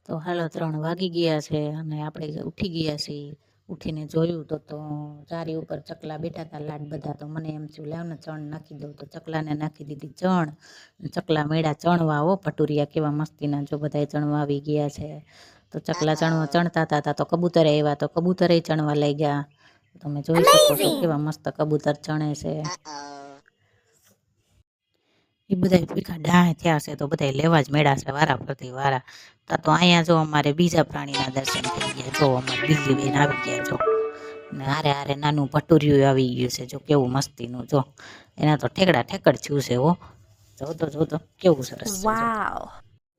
તો હાલો 3 વાગી ગયા છે અને આપણે ઉઠી ગયા છીએ. ઉઠીને જોયું તો ચારી ઉપર ચકલા બેઠા હતા લાડ બધા. તો મને એમ થયું લાવ ને ચણ નાખી દઉં. તો ચકલાને નાખી દીધી ચણ. ચકલા મેળા ચણવા હો ભટુરિયા કેવા મસ્તીના જો બધા ચણવા આવી ગયા છે. તો ચકલા ચણતા હતા તો કબૂતરે આવ્યા તો કબૂતરે ચણવા લઈ ગયા. તમે જોઈ શકો છો કેવા મસ્ત કબૂતર ચણે છે. એ બધા ભેગા ડાય થયા છે તો બધા લેવા જ મેળા છે વારા પ્રતિ વારા. તો અહીંયા જો અમારે બીજા પ્રાણીના દર્શન થઈ ગયા. જો અમારે બીજી બેન આવી ગયા જો. ને હારે હારે નાનું ભટુરિયું આવી ગયું છે જો કેવું મસ્તીનું જો. એના તો ઠેકડા ઠેકડ થયું છે હો. જો તો કેવું સરસ છે.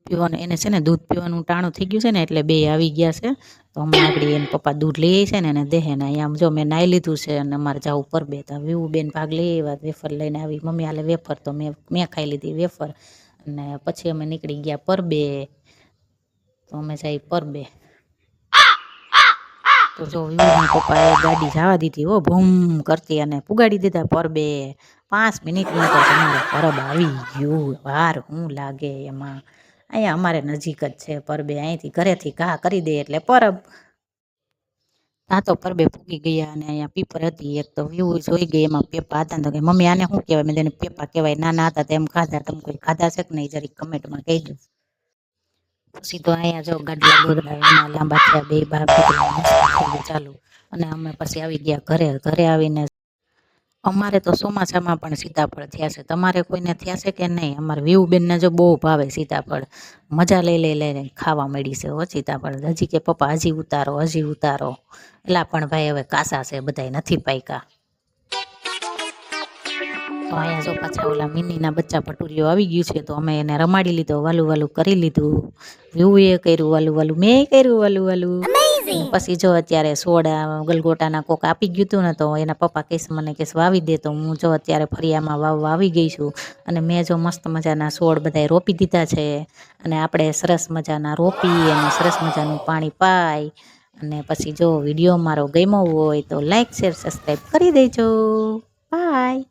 પીવાનું એને છે ને દૂધ પીવાનું ટાણું થઈ ગયું છે ને એટલે બે આવી ગયા છે. તો હમણાં આગળ એને પપ્પા દૂધ લઈ છે ને એને દેહે ને અહીંયા જો મેં નાઈ લીધું છે અને અમારે જાવું પર બે તા વીવું બેન ભાગ લઈ આવ્યા વેફર લઈને આવી. મમ્મી હાલે વેફર તો મેં ખાઈ લીધી વેફર. અને પછી અમે નીકળી ગયા પર બે. તો અમે જઈ પર બે. તો જો વીવુના પપ્પાએ ગાડી જવા દીધી હો ભૂમ કરતી અને પુગાડી દીધા પર બે. 5 મિનિટમાં તો તમારે પરબ આવી ગયું. વાર હું લાગે એમાં. અહીંયા અમારે નજીક જ છે પરબે. અહીંથી ઘરેથી ઘા કરી દે એટલે પરબ. ત્યાં તો પરબે પૂગી ગયા અને અહીંયા પીપર હતી એક તો વ્યૂ જોઈ ગઈ એમાં પેપા હતા તો કે મમ્મી આને શું કહેવાય? મેં તેને પેપા કહેવાય. નાના હતા તેમ ખાધા. તમે કોઈ ખાધા છે કે નહીં જરીક કમેન્ટમાં કહેજો. પછી તો અહીંયા જો ગાડલા ગોદડા એમાં લાંબા થયા બે બાપ ચાલુ. અને અમે પછી આવી ગયા ઘરે આવીને અમારે તો ચોમાસામાં પણ સીતાફળ થયા છે. તમારે કોઈને થયા છે કે નહીં? અમારે વીવુબેનને જો બહુ ભાવે સીતાફળ. મજા લઈને ખાવા મળી છે હો સીતાફળ. હજી કે પપ્પા હજી ઉતારો. એલા પણ ભાઈ હવે કાસા છે બધાય નથી પાક્યા. તો અહીંયા જો પાછા ઓલા મિનીના બચ્ચા ભટુરીઓ આવી ગયું છે તો અમે એને રમાડી લીધો. વાલું કરી લીધું. વીવુએ કર્યું વાલું. મેં કર્યું વાલું. પછી જો અત્યારે સોડા ગલગોટાના કોક આપી ગયું હતું ને તો એના પપ્પા કહેશે મને કહેશે વાવી દે. તો હું જો અત્યારે ફળિયામાં વાવવા આવી ગઈ છું. અને મેં જો મસ્ત મજાના છોડ બધાય રોપી દીધા છે. અને આપણે સરસ મજાના રોપી અને સરસ મજાનું પાણી પાઈ. અને પછી જો વિડીયો મારો ગમ્યો હોય તો લાઈક શેર સબસ્ક્રાઈબ કરી દેજો. બાય.